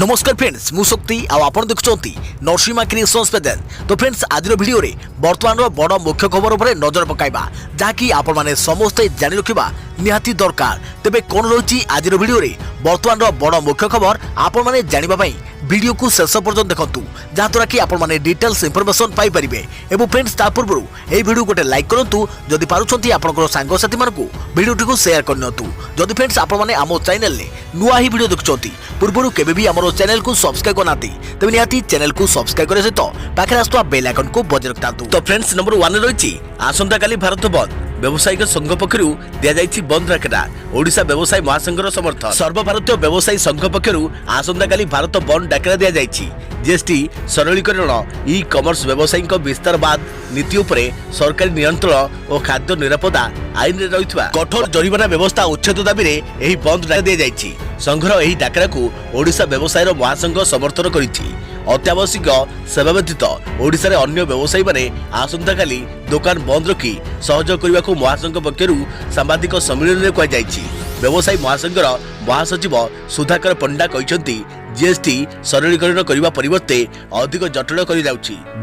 नमस्कार फ्रेंड्स मु शक्ति आपण देखुंती नरसिंहा क्रिएशंस पेजेंट। तो फ्रेंड्स आज वीडियो रे वर्तमान बड़ मुख्य खबर उपर नजर पकाइबा जहाँकि आपण माने समस्ते जानि रखिबा निहाती दरकार। तेबे कोन रही आज वीडियो रे वर्तमान बड़ मुख्य खबर आपण माने जानिबा पई वीडियो को शेष पर्यंत देखंतु जहाँद्वारा कि आपण माने डिटेल्स इंफॉर्मेशन पाई परिबे। एवं फ्रेंड्स ता पूर्व ए वीडियो गोटे लाइक करंतु जदि पारुछंती आपनकर सांग साथी मानकु वीडियो को शेयर करनतु। जदि फ्रेंड्स आपण माने आमो चैनल ले नुआ ही वीडियो देखुछंती पूर्व केबे भी हमरो चैनल को सब्सक्राइब करनाती तबे निहाती चैनल को सब्सक्राइब करे सहित पाखे आस्तुवा बेल आइकन को बजाय रखतांतु। तो फ्रेंड्स नंबर 1 रही आसंता काली भारत बंद व्यवसायिक संघ पक्षर दिया जाइछि बंद डाकरा। ओडिशा व्यवसाय महासंघर समर्थन सर्वभारतीय व्यवसायी संघ पक्षर आसंता काली भारत बंद डाकरा दिया जाइछि। जीएसटी सरलीकरण ई कॉमर्स व्यवसायिक विस्तार बाद नीति उपरे सरकारी नियंत्रण और खाद्य निरापत्ता आईन रे रहितबा कठोर जरिमाना व्यवस्था उच्छेद दाबी रे एही बंद डाकरा दिया जाइछि। संघर एही डाकरा को ओडिशा व्यवसायर महासंघ समर्थन करिछि। अत्यावश्यक सेवा व्यतीत ओडिशा रे अन्य व्यवसायी माने आसंता काली दुकान बंद रखी सहयोग करने को महासंघ पक्षर सांबादिक सम्मेलन में कहुଯାଇଛି। व्यवसायी महासंघर महासचिव सुधाकर पंडा कहते जीएसटी सरलीकरण करने परिवर्ते अधिक जटिल कर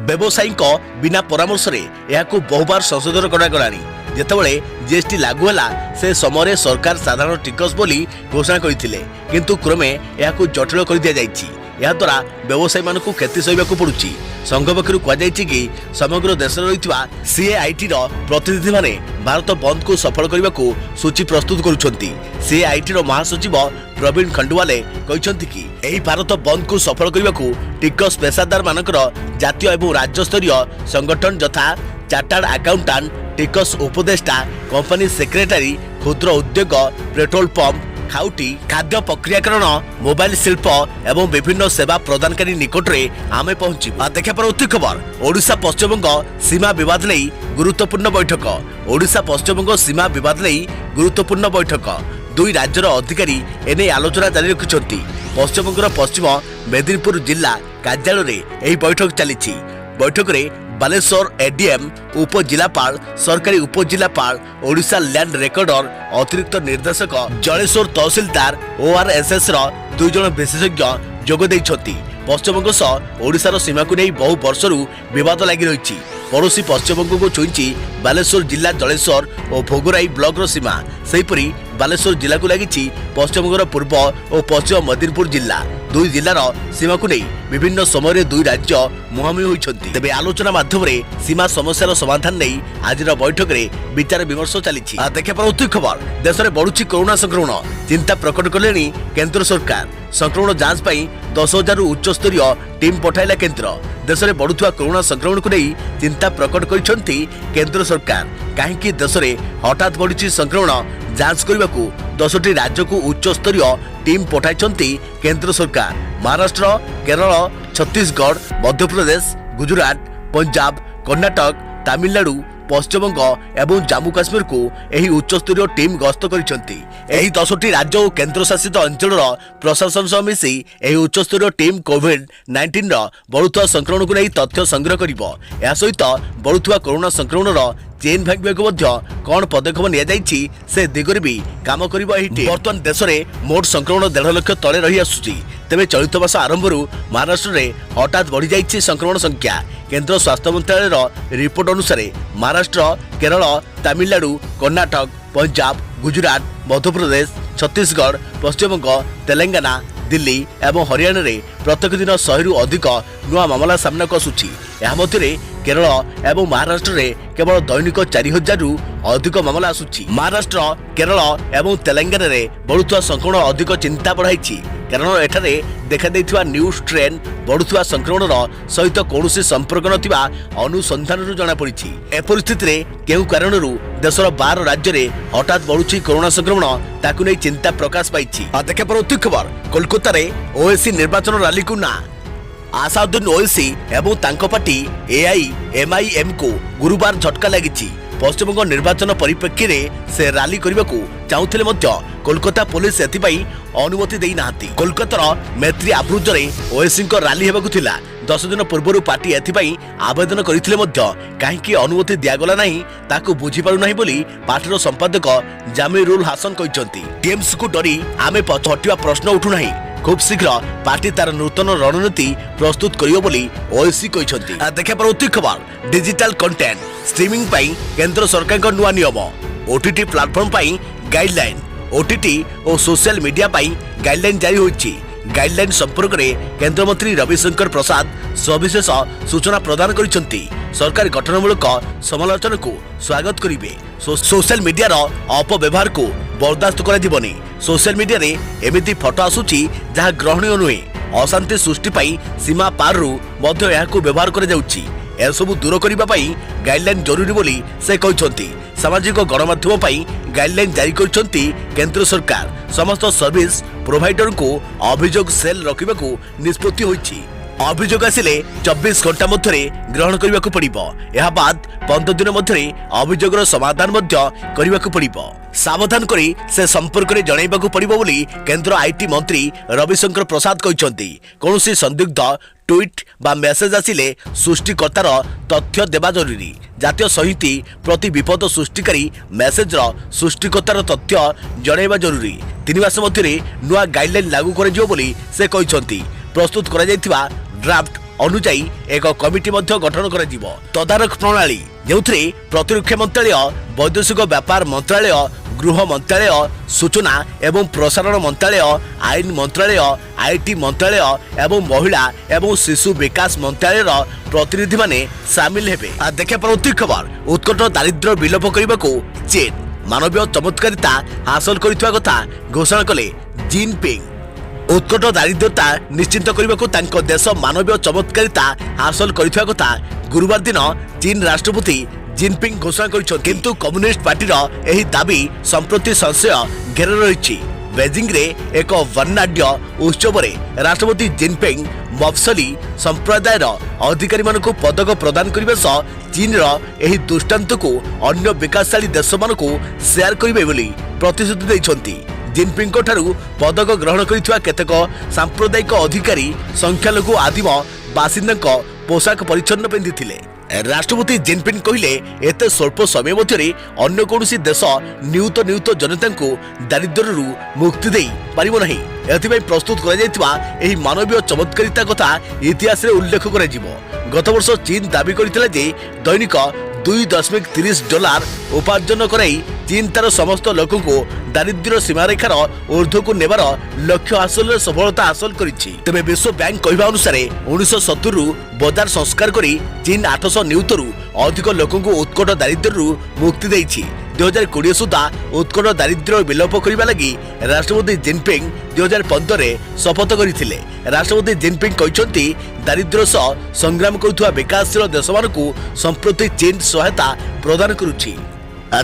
व्यवसायी बिना परामर्श यह बहुबार संशोधन करागलानी। जेतेबेले जीएसटी लागू होला से समय सरकार साधारण टिकस बोली घोषणा करथिले किंतु क्रमे यह जटिल कर दिया जाइछि। या द्वारा व्यवसायी मानकु क्षति सहिबाकु पड़ुछि। संघ पक्षरु कहुଯାଇଛି कि समग्र देश रहितबा सीएआईटी रो प्रतिनिधि माने भारत बंद को सफल करने को सूची प्रस्तुत करुछंती। सीएआईटी रो महासचिव प्रवीण खंडवाले कहते कि एही भारत बंद को सफल करने को टिकस पेशादार मानकर जातीय एवं राज्य स्तरीय संगठन यथा चार्टर्ड अकाउंटेंट टिकस उपदेष्टा कंपनी सेक्रेटरी क्षुद्र उद्योग पेट्रोल पंप खाउटी खाद्य प्रक्रियाकरण मोबाइल शिल्प एवं विभिन्न सेवा प्रदानकारी निकट में आमे पहुंची देखा पर खबर। ओडिशा पश्चिमबंग सीमा विवाद नहीं गुरुत्वपूर्ण बैठक। ओडिशा पश्चिमबंग सीमा विवाद नहीं गुरुत्वपूर्ण बैठक। दुई राज्यर अधिकारी एने आलोचना जारी रखिछंती। पश्चिमबंगर पश्चिम मेदिनीपुर जिला कार्यालय रे एही बैठक चली। बैठक रे बालेश्वर एडीएम उपजिलापाल सरकारी उपजिलापाल ओडिशा लैंड रेकर्डर अतिरिक्त निर्देशक जलेश्वर तहसीलदार ओआरएसएस रो 2 जण विशेषज्ञ जोग दैछथि। पश्चिमबंग सह ओडिशार सीमा को नहीं बहु वर्षरू विवाद लगी रही। पड़ोशी पश्चिमबंग को छुईची बालेश्वर जिला जलेश्वर और भोगराई ब्लॉक रो सीमा। सेहीपरि बालेश्वर जिला को लगी पश्चिमबंगर पूर्व और पश्चिम मेदिनीपुर जिला। दुई जिलार सीमा को नहीं विभिन्न समय दुई राज्य मुहांमुही होइछंती। तेबे आलोचना माध्यम रे सीमा समस्यार समाधान नहीं आज बैठक में विचार विमर्श चली। देखा पर खबर। देश में बढ़ुची कोरोना संक्रमण चिंता प्रकट कले केंद्र सरकार। संक्रमण जांच पाई 10,000 उच्च स्तरीय टीम पठाइला केंद्र। देश में बढ़ुवा कोरोना संक्रमण को नहीं चिंता प्रकट करिसेंती केंद्र सरकार। कहीं देश में हठात बढ़ी संक्रमण जांच करने को 10टी राज्य को उच्च स्तरीय टीम पठाई केंद्र सरकार। महाराष्ट्र केरल छत्तीसगढ़ मध्यप्रदेश गुजरात पंजाब कर्नाटक तमिलनाडु पश्चिमबंग एवं जम्मू काश्मीर को एही उच्च स्तरीय टीम गस्त करिसेंती। एही 10टी राज्य और केंद्र शासित अंचल प्रशासन सह मिसी एही उच्च स्तरीय टीम कोविड-19 रो बढ़ुवा संक्रमण को नहीं तथ्य संग्रह करिवो। या सहित बढ़ुवा कोरोना संक्रमण चेन भांगा को कौन पदक्षेप निया जाइछि से दिगरे भी काम करिवो। एही टीम वर्तमान देश में मोट संक्रमण 1.5 लाख तले रही आसुछि। तेबे चलित वर्ष आरंभ महाराष्ट्र में हठात बढ़ी जाइछि संक्रमण संख्या। केंद्र स्वास्थ्य मंत्रालय रिपोर्ट अनुसार महाराष्ट्र केरल तमिलनाडु कर्नाटक पंजाब गुजरात मध्यप्रदेश छत्तीसगढ़ पश्चिमबंग तेलंगाना दिल्ली एवं हरियाणा रे प्रत्येक दिन 100 रु अधिक नुआ मामला सामना को आसुछि। या मध्य केरल एवं महाराष्ट्र रे केवल दैनिक 4000 रु अधिक मामला आसुछि। महाराष्ट्र केरल एवं तेलंगाना रे बढ़ुवा संक्रमण अधिक चिंता बढ़ाई कारण एठारे देखा देथिबा न्यू स्ट्रेन बढ़ुवा संक्रमण सहित कौनसी संपर्क नथिबा अनुसंधान जना पड़ी। ए परिस्थिति रे केउ कारणरू देशर 12 राज्य रे हठात बढ़ुची कोरोना संक्रमण ताकु नै चिंता प्रकाश पाइछि। देखा पर खबर। कोलकाता रे ओएसी निर्वाचन रैली को ना आसादुद्दीन ओवैसी एवं तांको पार्टी एआईएमआईएम को गुरुवार झटका लगी। पश्चिमबंग निर्वाचन परिप्रेक्षी में से रैली करने को चाहूले कोलकाता पुलिस एथिपाई अनुमति देई नाहंती। कोलकातार मैत्री आब्रुज रे ओवैसी रैली हेबाकु थिला। 10 दिन पूर्व पार्टी एथिपाई आवेदन करथिले मध्य काहेकि अनुमति दियागला नाही ताकू बुझी पारु नाही बोली पार्टीर संपादक जामिरुल हासन कहचंती। टीएमसी को डरी आमे हटिवा प्रश्न उठु नाही। खूब शीघ्र पार्टी तार नूतन रणनीति प्रस्तुत करियो बोली ओएसी कहिसंती। देखा परवर्ती खबर डिजिटल कंटेंट स्ट्रीमिंग पई केंद्र सरकार का नुआ नियम ओटीटी प्लेटफॉर्म पई गाइडलाइन ओटीटी और सोशल मीडिया पई गाइडलाइन जारी होईची। गाइडलाइन संपर्क में केंद्र मंत्री रविशंकर प्रसाद सविशेष सूचना प्रदान करिसंती। सरकार गठनमूलक समालोचना को स्वागत करिवे। सोशल मीडिया रो अपव्यवहार को बर्दाश्त करा दिबनी। सोशल मीडिया रे एमिति फोटो आसुची जहा ग्रहणीय नुहे। अशांति सृष्टि पाई सीमा पार रु मध्य याकू व्यवहार करा जाउची। एसबू दूर करबा पाई गाइडलाइन जरूरी बोली से कहते। सामाजिक गणमाध्यम पाई गाइडलाइन जारी करछंती केंद्र सरकार। समस्त सर्विस प्रोवाइडर को अभियोग सेल रखा निष्पत्ति होईछि। अभियोग आसिले 24 घंटा मध्य ग्रहण करने को पड़िबो। यह बाद 15 दिन मध्य अभियोगर समाधान मध्य करने को पड़िबो। सावधान करी से संपर्क में जणाइबाकू पड़िबो बोली केंद्र आईटी मंत्री रविशंकर प्रसाद कहते। कौनसी संदिग्ध ट्वीट बा मेसेज आसिले सृष्टिकर्तार तथ्य देवा जरूरी। जातीय सहिति प्रति विपद सृष्टिकारी मेसेज सृष्टिकर्तार तथ्य जणाइबा जरूरी। 3 मास मध्य नुआ गाइडलाइन लागू कर बोली से कहते। प्रस्तुत करा जायथिबा ड्राफ्ट अनुଯାयी एक कमिटी मध्य गठन करा जिवो। तदारख प्रणाली जेउथरे प्रतिरक्षा मंत्रालय वैदेशिक व्यापार मंत्रालय गृह मंत्रालय सूचना एवं प्रसारण मंत्रालय आईन मंत्रालय आईटी मंत्रालय एवं महिला एवं शिशु विकास मंत्रालय प्रतिनिधि माने शामिल हेबे। देखा परवर्ती खबर उत्कट दारिद्र्य विलोप करने को चीन मानवीय चमत्कारिता हासिल करथिबा कथा घोषणा कले जिनपिंग। उत्कट दारिद्रता निश्चित करने को तांको देश मानवीय चमत्कारिता हासिल करथिबा कथा गुरुवार दिन चीन राष्ट्रपति जिनपिंग घोषणा करिसंती। किंतु कम्युनिस्ट पार्टी एही दाबी संप्रति संशय घेर रही। बेजिंग रे एक वर्णाढ्य उत्सव में राष्ट्रपति जिनपिंग मफसली संप्रदायर अधिकारी मानक पदक प्रदान करने सह चीन एही दुष्टांत को अन्य विकासशाली देश मानक शेयर करिवे बोली प्रतिश्रुति दैछंती। जिनपिंग ठारू पदक ग्रहण करिथिबा केतेक सांप्रदायिक अधिकारी संख्यालघु आदिम बासिंदा पोशाक परिच्छन्न पिंधिथिले। राष्ट्रपति जिनपिंग कहले एते स्वल्प समय मध्य अन्य कौनसी देश नियुत जनता को दारिद्र्य मुक्ति दे पारिबो नाही। एथिबे प्रस्तुत करा जायतिबा एही मानवीय चमत्कारिता कथा इतिहास रे उल्लेख करा जिवो। गत वर्ष चीन दाबी करथिला जे दैनिक $2.30 उपार्जन कराई चीन तार समस्त लोक को दारिद्र्य सीमारेखार ऊर्ध्व को नेबार लक्ष्य हासिल सफलता हासिल करिछि। तेबे विश्व बैंक कहवा अनुसार 1970 बजार संस्कार करी चीन 800 नियुतरू अधिक लोक को उत्कट दारिद्र्य मुक्ति देछि। 2020 सुधा उत्कट दारिद्र्य विलोप करने लगी राष्ट्रपति जिनपिंग 2015 शपथ करथिले। राष्ट्रपति जिनपिंग कहते दारिद्र्य सह संग्राम करुवा विकासशील देश मानकू संप्रति चीन सहायता प्रदान करुछि।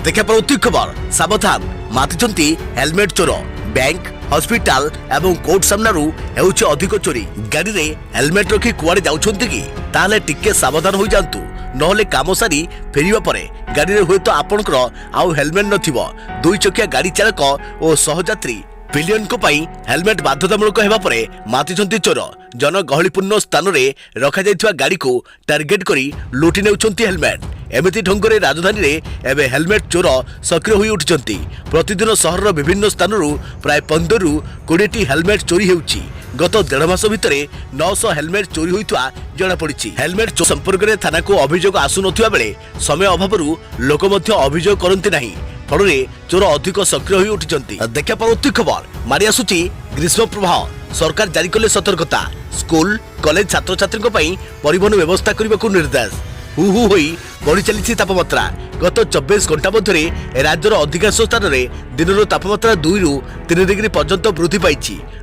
देखा परवर्ती खबर सावधान मातिचंती हेलमेट चोर। बैंक हॉस्पिटल एवं कोर्ट सामनारू हेउछि अधिक चोरी। गाड़ी रे हेलमेट रखी कुआडे जाउछंती कि ताले टिके सावधान हो जांतु नहले काम सारी फेरिबा परे गाड़ी रे होय तो आपनकर आउ हेलमेट नथिबो। 2 चकिया गाड़ी चालक और सहयात्री पिलियन को पाई हेलमेट बाध्यतामूलक हेबा परे मातिचंती चोर। जनगहलीपूर्ण स्थान रे रखा जायथिबा गाड़ी को टार्गेट करी लुटि नेउछंती हेलमेट। एमिति ढंगरे राजधानी रे एबे हेलमेट चोर सक्रिय होई उठिचंती। प्रतिदिन शहर विभिन्न स्थानरू प्राय 15 रु 20 हेलमेट चोरी हेउची। गत 1.5 मास भितरे 900 हेलमेट चोरी होइतवा जणा पड़िछि। हेलमेट चोरी संपर्क में थाना को अभियोग आसु नथिबा बेले समय अभावरू लोक मध्य अभियोग करंती नाही। फल चोर अधिक सक्रिय होई उठिचंती। देखा परवर्ती खबर मारी आसुची ग्रीष्म प्रवाह। सरकार जारी कले सतर्कता। स्कूल कॉलेज छात्र छात्री परिवहन व्यवस्था करने को निर्देश। हु होई बढ़ी चली तापमात्रा। गत 24 घंटा मध्य राज्यर अधिकांश स्थान में दिन तापमात्रा 2 रु 3 डिग्री पर्यंत वृद्धि पाई।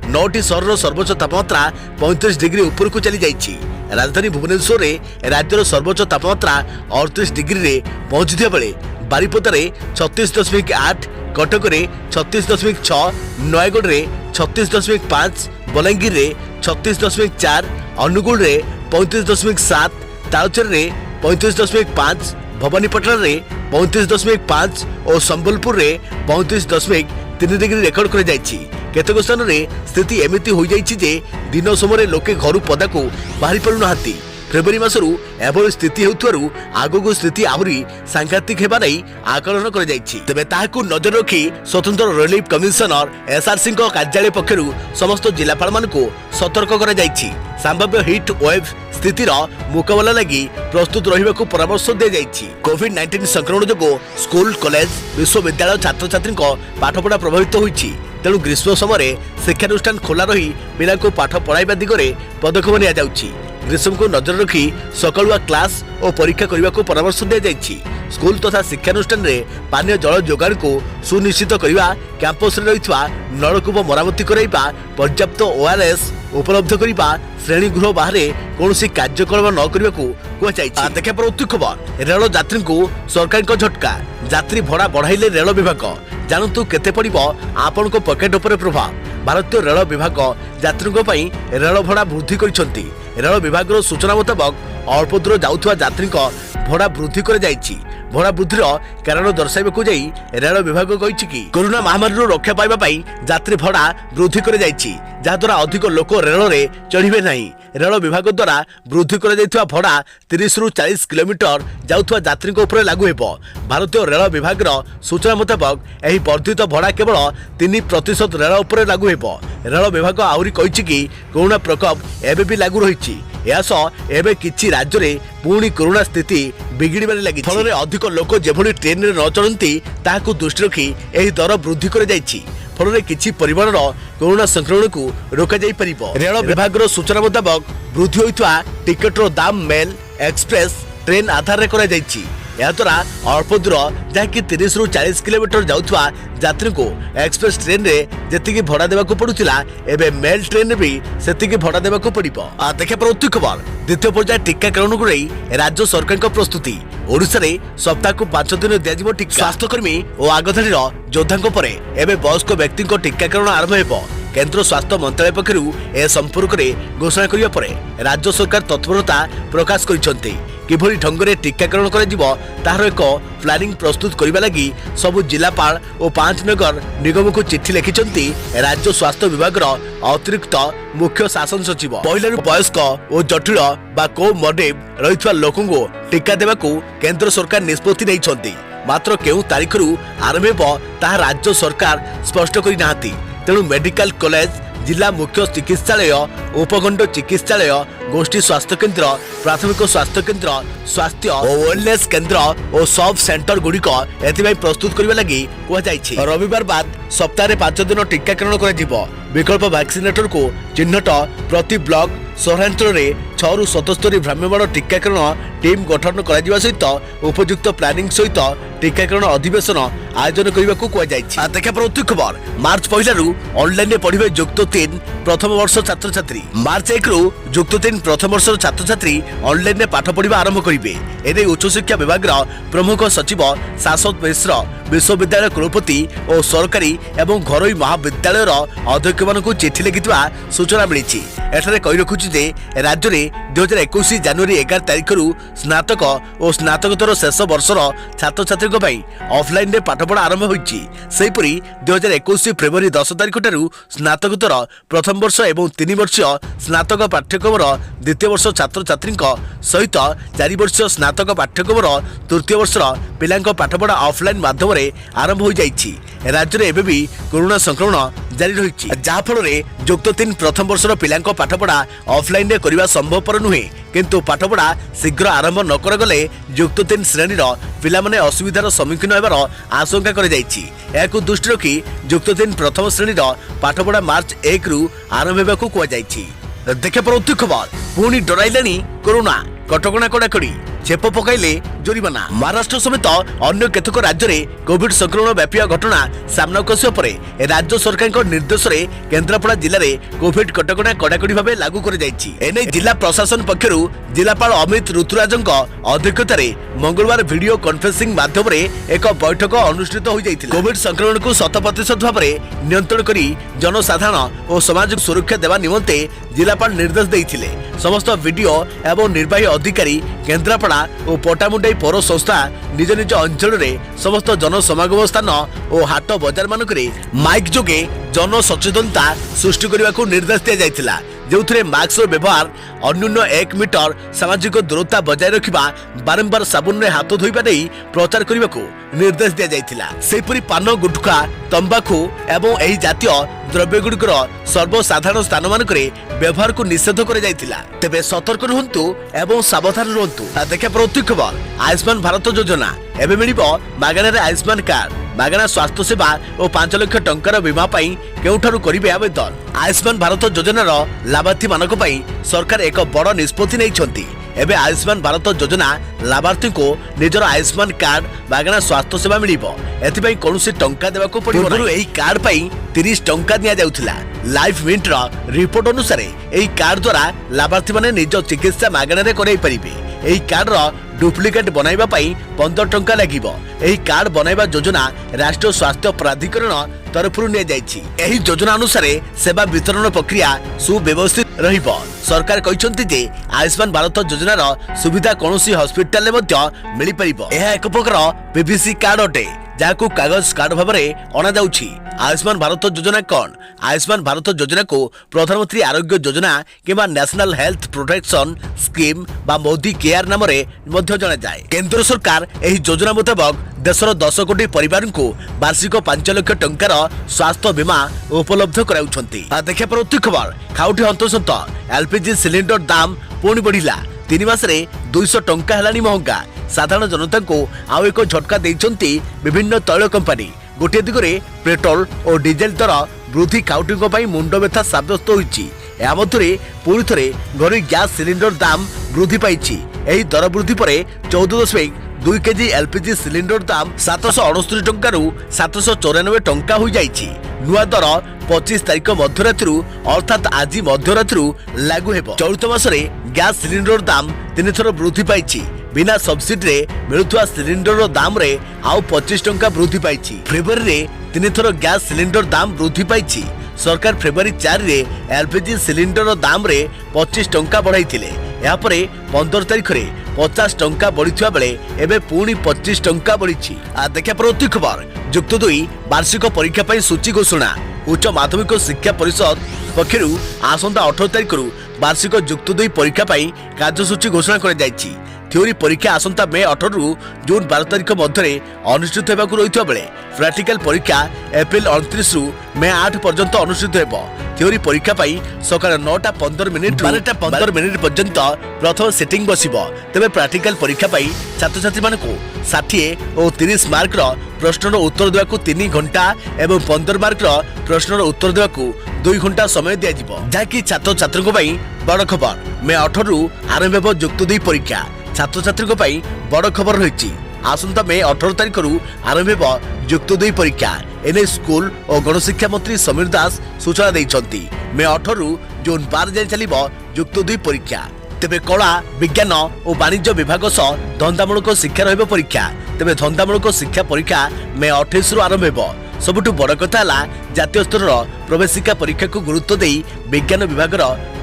9टी सहर सर्वोच्च तापमात्रा 35 डिग्री ऊपर को चली जाइछि। राजधानी भुवनेश्वर में राज्यर सर्वोच्च तापमात्रा 38 डिग्री रे पहुंचथिबा बेले बारिपदा रे 36.8, कटक रे 36.6, नयगढ़ रे 36.5, बलांगीर रे 36.4, अनुगुल रे 35.7, तालचेर रे 35.5, भवानीपटना रे 35.5 और संबलपुर रे 35.3 डिग्री रेकर्ड कर जाइछि। केतक स्थान रे स्थिति एमिति हो जाइछि जे दिन समय लोके घर पदा को बाहरी पारु नाहांती। फेब्रुआरी मासरू एभଳି स्थिति हेउथारु आगोगो स्थिति आहुरी सांघातिक हेबा नै आकलन कर जायछि। तबे ताहाकु नजर रखी स्वतंत्र रिलीफ कमिशनर एसआरसी को कार्यालय पक्षरु समस्त जिलापाल मानकु सतर्क कर जायछि। संभाव्य हिट वेव स्थितिर मुकाबला लगी प्रस्तुत रहिबाकु परामर्श दिया जायछि। कोविड-19 संक्रमण जोगो स्कूल कॉलेज विश्वविद्यालय छात्र छात्री पाठपढ़ा प्रभावित होइछि। तेणु ग्रीष्म समय शिक्षानुष्ठान खोला रही पिला को पाठ पढ़ाइबा दिगरे पदक्षेप निया जाउछि। ग्रीष्म को नजर रखी सकालुआ क्लास और परीक्षा करने को परामर्श दी जाइछि। स्कूल तथा शिक्षानुष्ठान रे पानीय जल जोगाण को सुनिश्चित करने, कैंपस रे रहितवा नलकूप मरामती कराइबा, पर्याप्त ओआरएस उपलब्ध करने, श्रेणी गृह बाहर कौन कार्यक्रम न करने को कहुଯାଇଛି। देखा परवर्ती खबर रेल यात्री को सरकार को झटका, यात्री भड़ा बढ़ाइले रेल विभाग। जानतु केते पड़िबो आपण को पॉकेट ऊपर प्रभाव। भारतीय रेल विभाग यात्रियों पई रेल भड़ा वृद्धि करिसंती। रेल विभाग सूचना मुताबक अल्प दूर जाउथवा यात्री भड़ा वृद्धि कर जाइछि। भड़ा वृद्धिर कारण दर्शाइबाकू जाई रेल विभाग कहिछि कि कोरोना महामारी रक्षा पाइबा पई यात्री भड़ा वृद्धि कर जाइछि, जहाद्वारा अधिक लोक रेल रे चढ़िबे नहीं। रेल विभाग द्वारा वृद्धि कर जाइथवा भड़ा 30 रु 40 किलोमीटर जाउथवा यात्री ऊपर लागू हेबो। भारतीय रेल विभाग सूचना मुताबक एही वर्धित भड़ा केवल 3% रेल उपर लागू हेबो। रेल विभाग आहुरी कहिछि कि कोरोना प्रकोप एबे भी लागू रहिछि। एबे किछि राज्य रे पुणी कोरोना स्थिति बिगिड़बारे लगी, फल अधिक लोक जेभली ट्रेन रे न चलती ताहाकू दृष्टि रखी एही दर वृद्धि कर जाइछि। फल किछि परिमाणर कोरोना संक्रमण को रोका जाई परिबो। रेल विभाग सूचना मुताबक वृद्धि होइतवा टिकटर दाम मेल एक्सप्रेस ट्रेन आधार रे करा जाइछि। याद्वारा अल्प दूर जहाँकि 30 रु 40 किलोमीटर जाउथवा यात्री को एक्सप्रेस ट्रेन रे जेतिकी भड़ा देबाकू पड़ुतिला, एबे मेल ट्रेन रे भी सेतिकी भड़ा देबाकू पड़िबो। देखा परवर्ती खबर द्वितीय पर्याय टीकाकरण को नहीं राज्य सरकार को प्रस्तुति। ओडिशा रे सप्ताह को 5 दिन दियाजिबो टीका। स्वास्थ्यकर्मी और आगधाड़ी योद्धा पर एबे वयस्क व्यक्ति टीकाकरण आरंभ हेबो। केंद्र स्वास्थ्य मंत्रालय पक्षरु ए संपर्क में घोषणा करिया परे राज्य सरकार तत्परता प्रकाश करिसंती। किभली ढंगरे टीकाकरण कराजिबो तार एक प्लानिंग प्रस्तुत करबा लगी सबु जिलापाल और 5 नगर निगम को चिट्ठी लिखिसंती राज्य स्वास्थ्य विभाग अतिरिक्त मुख्य शासन सचिव। पहिला वयस्क और जटिल बा कोमोर्बिड रहितवा लोकंको टीका देबाकू केंद्र सरकार निष्पत्ति नैछंती। मात्र केउ तारिखरु आरंभ हेबो ताहा राज्य सरकार स्पष्ट करि नाहंती। तेणु मेडिकल कॉलेज, जिला मुख्य चिकित्सालय, उपखंड चिकित्सालय, गोष्ठी स्वास्थ्य केन्द्र, प्राथमिक स्वास्थ्य केन्द्र, स्वास्थ्य और वेलनेस केन्द्र और सब सेंटर गुड़िक एथिबाई प्रस्तुत करबा लगी कहुଯାଇଛି। रविवार बाद सप्ताह 5 दिन टीकाकरण कराजिबो। विकल्प वैक्सीनेटर को चिन्हट प्रति ब्लॉक सहरांचल में 6 रु 77 भ्राम्यमाण टीकाकरण टीम गठन करा सहित उपयुक्त प्लानिंग सहित टीकाकरण अधिवेशन आयोजन करने को कहुଯାଇଛି। देखा परवर्ती खबर मार्च 1 रु ऑनलाइन में पढ़िबे युक्त 3 प्रथम वर्ष छात्र छात्री। मार्च 1 रु युक्त 3 प्रथम वर्ष छात्र छात्री ऑनलाइन में पाठ पढ़ा आरंभ करेंगे। एने उच्च शिक्षा विभाग प्रमुख सचिव शाश्वत मिश्र, विश्वविद्यालय कुलपति और सरकारी एवं घरोई महाविद्यालय अध्यक्ष मानक चिठी लिखिथिबा सूचना मिली। एठारे कहि रखुछि जे राज्य में 2021 जनवरी 11 तारिख रु स्नातक और स्नातकोत्तर शेष वर्षर छात्र छात्री ऑफलाइन में पाठपढ़ा आरंभ होइछि। सेहिपरि 2021 फेब्रुआरी 10 तारिख ठारू स्नातकोत्तर प्रथम वर्ष एवं 3 वर्षीय स्नातक पाठ्यक्रम द्वितीय वर्ष छात्र छात्री सहित 4 वर्षीय स्नातक पाठ्यक्रम तृतीय वर्षर पिलांक पाठपढ़ा ऑफलाइन माध्यम आरंभ हो जाइछि। राज्य में एबे भी कोरोना संक्रमण जारी रही, जहाँ फल युक्त 3 प्रथम वर्षर पिलांक पाठपढ़ा ऑफलाइन रे करबा संभवपर नुहे। किंतु पाठपढ़ा शीघ्र आरंभ न करगले युक्त 3 श्रेणीर पिला माने असुविधार सम्मुखीन होबार आशंका कर जाइछि। याकू दृष्टि रखी युक्त 3 प्रथम श्रेणीर पाठपढ़ा मार्च 1 रु आरंभ हेबाकू कह जाइछि। देखे परवर्ती खबर पुणी डराइलानी कोरोना, कटकणा कड़ाकड़ी, छेप पकाइले जोरिमाना। महाराष्ट्र समेत अन्य केतक राज्य में कोविड संक्रमण व्यापिया घटना सामना आसिया पर राज्य सरकार निर्देश में केन्द्रापड़ा जिले में कोविड कटकणा कड़ाकड़ी भाव लागू कर जाइछि। एने जिला प्रशासन पक्षरु जिलापाल अमित ऋतुराजଙ୍କ अध्यक्षतार मंगलवार वीडियो कॉन्फ्रेंसिंग माध्यम एक बैठक अनुष्ठित हो जाइथिला। कोविड संक्रमण को 100% भाव नियंत्रण करी जनसाधारण और समाज सुरक्षा देवा निमंते जिलापाल निर्देश देइथिले। समस्त वीडियो एवं निर्वाही अधिकारी केन्द्रापड़ा और पटामुंडाई पौर संस्था निज निज अंचल में समस्त जनसमागम स्थान और हाट बजार मानक माइक जोगे जन सचेतनता सृष्टि करने को निर्देश दि जाइथिला। जो मास्क व्यवहार अन्यून 1 मीटर सामाजिक दूरता बजाय रखा बारंबार साबुन में हाथ धोइबा नहीं प्रचार करने को निर्देश दि जाइथिला। सेपरि पान गुटखा तंबाकू एवं एही जातीय द्रव्यगुड़िकर सर्वसाधारण स्थान मानकरे व्यवहार को निषेध कर जाइथिला। तेबे सतर्क रुहंतु एवं सावधान रुहंतु। देखा प्रति खबर आयुष्मान भारत योजना एबे मिलिबो मागणारे आयुष्मान कार्ड मागणा स्वास्थ्य सेवा और 5 लाख टंकार बीमा पाई केउठारु करिवे आवेदन। आयुष्मान भारत योजनार लाभार्थी मानक पाई सरकार एक बड़ निष्पत्ति नैछंती। एबे आयुष्मान भारत योजना लाभार्थी को निजर आयुष्मान कार्ड मागणा स्वास्थ्य सेवा मिलिबो। एथिपाई कोनोसी टंका देबाको पड़िबो नाही। एही कार्ड पाई 30 टंका दिया जाउथिला। लाइफ मिंट रिपोर्ट अनुसार एही कार्ड द्वारा लाभार्थी माने निज चिकित्सा मागणारे कराई परिबे। एही कार्ड रो डुप्लिकेट बनाइबा पाई 15 टंका लागिबो। एही कार्ड बनाइबा योजना राष्ट्रीय स्वास्थ्य प्राधिकरण तरफरु ने जाइछि। एही योजना अनुसार सेवा वितरण प्रक्रिया सुव्यवस्थित रहिबो। सरकार कहिसंती जे आयुष्मान भारत योजनार सुविधा कोनोसी हॉस्पिटल ले मध्य मिलि परिबो। एहा एक प्रकार पीवीसी कार्ड अटे जाको कागज कार्ड भाबरे अना जाउछि। आयुष्मान भारत योजना कौन? आयुष्मान भारत योजना को प्रधानमंत्री आरोग्य योजना किंबा नेशनल हेल्थ प्रोटेक्शन स्कीम बा मोदी केयर नाम रे मध्य जणा जाय। केंद्र सरकार एही योजना मुताबिक देशर 10 कोटी परिवार को वार्षिक 5 लाख टंकार स्वास्थ्य बीमा उपलब्ध कराउछंती। देखा प्रति खबर खाउटी हंतसंत एलपीजी सिलिंडर दाम पुणी बढ़िला। 3 मासरे 200 टंका हेलानी महंगा। साधारण जनता को आउ एक झटका देइछंती विभिन्न तैल कंपनी। गोटे दिगरे पेट्रोल और डीजेल दर वृद्धि खाउटीଙ୍କ ପାଇଁ मुंड व्यथा साब्यस्त होइछि। या मध्यरे पुणी थरे घरे गैस सिलिंडर दाम वृद्धि पाइछि। एही दर वृद्धि परे 14.2 केजी एलपीजी सिलिंडर दाम 769 टंका रु 794 टंका हो जाइछि। नुआ दर 25 तारिख मध्यरात्रि अर्थात आज मध्यरात्रि लागू हेबो। चलित मासरे गैस सिलिंडर दाम 3 थर वृद्धि पाइछि। बिना सब्सिडी रे मिलुवा सिलिंडर दाम रे आउ 25 टंका वृद्धि पाइछि। फेब्रुआरी रे 3 थर गैस सिलिंडर दाम वृद्धि पाइछि। सरकार फेब्रुआरी 4 रे एलपीजी सिलिंडर दाम रे 25 टंका बढ़ाइथिले। या परे 15 तारिख रे 50 टंका बढ़िथिबा बेले एबे पुणी 25 टंका बढ़िछि। देखा प्रति खबर युक्त 2 वार्षिक परीक्षा पई सूची घोषणा। उच्च माध्यमिक शिक्षा परिषद पक्षरु आसंता 18 तारिख रु वार्षिक युक्त 2 परीक्षा पई कार्यसूची घोषणा कर जाइछि। थ्योरी परीक्षा आसंता मे 18 रु जून 12 तारिख मध्य अनुष्ठित होबाकु रहितबा बेले प्रैक्टिकल परीक्षा एप्रिल 29 रु मे 8 पर्यंत अनुष्ठित हेबो। थ्योरी परीक्षा पाई सकाळ 9:15 मिनिट 12:15 मिनिट पर्यंत प्रथम सेटिंग बसिबो। तबे प्रैक्टिकल परीक्षा पाई छात्र छात्री मानको 60 और 30 मार्क रो प्रश्नर उत्तर देबाकु 3 घंटा एवं 15 मार्क रो प्रश्नर उत्तर देबाकु 2 घंटा समय दिया जिवो। जाकी छात्र छात्रीक पाई बड़ खबर मे 18 रु आरंभ हेबो युक्त 2 परीक्षा। छात्र छात्री पाई बड़ खबर रही। आसंता मे 18 तारिख रु आरंभ हेबो युक्त 2 परीक्षा। एने स्कूल और गणशिक्षा मंत्री समीर दास सूचना दैछंती। मे 18 रु जून 12 जाय चलिबो युक्त 2 परीक्षा। तेबे कला विज्ञान और वाणिज्य विभाग सह धंदामूलक शिक्षा रहिबो परीक्षा। तेबे धंदामूलक शिक्षा परीक्षा मे 28 रु आरंभ हेबो। सबुठु बड़ कथा है जातीय स्तर प्रवेशिका परीक्षा को गुरुत्व दे विज्ञान विभाग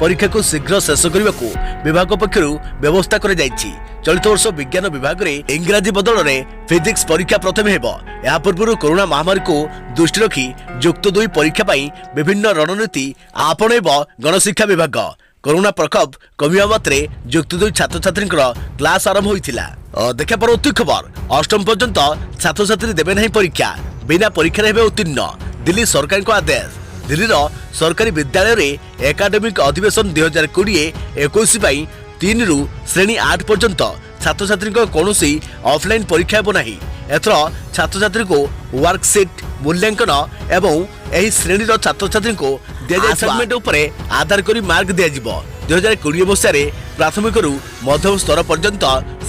परीक्षा को शीघ्र शेष करने को विभाग पक्षर व्यवस्था कर जाइछि। चलित वर्ष विज्ञान विभाग रे इंग्राजी बदल में फिजिक्स परीक्षा प्रथम हेबो। या पूर्व कोरोना महामारी को दृष्टि रखी युक्त 2 परीक्षा पाई विभिन्न रणनीति आपणेब गणशिक्षा विभाग। कोरोना प्रकोप कमिया मात्रे युक्त 2 छात्र छात्री क्लास आरंभ होइथिला। देखा परवर्ती खबर अष्टम पर्यंत छात्र छात्री देबे नहीं परीक्षा बिना परीक्षा हेबे उत्तीर्ण। दिल्ली सरकार को आदेश। दिल्ली सरकारी विद्यालय रे एकाडेमिक अधिवेशन 2020-21 पाई 3 रु श्रेणी 8 पर्यंत छात्र छात्री कौनसी ऑफलाइन परीक्षा हेबो नाही। एथर छात्र छात्री को वर्कशीट मूल्यांकन एवं एही श्रेणी छात्र छात्री को दिया जाय असाइनमेंट उपरे आधार करी मार्क दिया जिवो। 2020 मसीह प्राथमिक रु मध्यम स्तर पर्यंत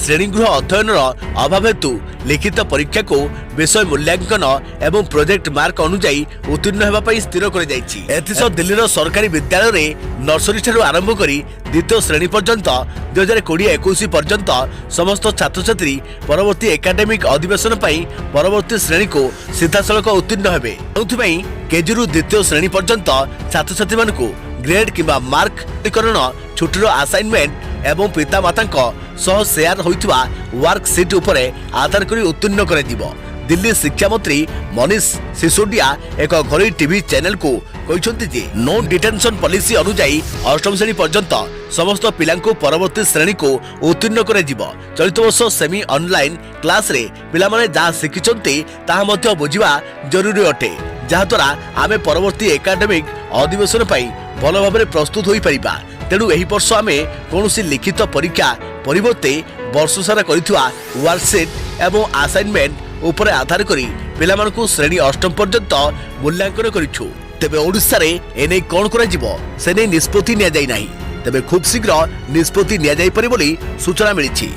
श्रेणीगृह अध्ययन अभाव हेतु लिखित परीक्षा को विषय मूल्यांकन एवं प्रोजेक्ट मार्क अनुजाई उत्तीर्ण होगा स्थिर कर दिल्ली सरकारी विद्यालय में नर्सरी ठारू आरंभ करी द्वितीय श्रेणी पर्यंत 2020-21 पर्यंत समस्त छात्र छात्री परवर्ती एकाडेमिक अधिवेशन परवर्ती श्रेणी को सीधासलख उत्तीर्ण हेबे। केजी रु द्वितीय श्रेणी पर्यंत छात्र छात्री मानकु ग्रेड किंबा मार्क छुट्टीर असाइनमेंट एवं पिता माता सह शेयर होइथिबा वर्कशीट उपरे आधार करी उत्तीर्ण कर दिल्ली शिक्षा मंत्री मनीष सिसोदिया एक घरोई टीवी चैनल को कहते जे नो डिटेंशन पॉलिसी अनुजाई अष्टम श्रेणी पर्यंत समस्त पिलांको परवर्ती श्रेणी को उत्तीर्ण कर चलित वर्ष सेमी ऑनलाइन क्लास रे पिला माने जहाँ शिखिचंती ताहा मध्य बुझिबा जरूरी अटे जहाद्वारा आमे परवर्ती एकाडेमिक अधिवेशन पाई भल भाव प्रस्तुत होई परिबा। तेणु एही वर्ष आमे कोनोसी लिखित परीक्षा परिवर्ते वर्ष सारा करिथुआ वर्कशीट एवं असाइनमेंट उपरे आधार करी पिलामानकु श्रेणी अष्टम पर्यंत मूल्यांकन करिछु। तेबे ओडिसा रे एने कोन करा जिवो सेने निष्पत्ति निया जाई नाही। तेबे खूब शीघ्र निष्पत्ति निया जाई परि बोली सूचना मिलिछि।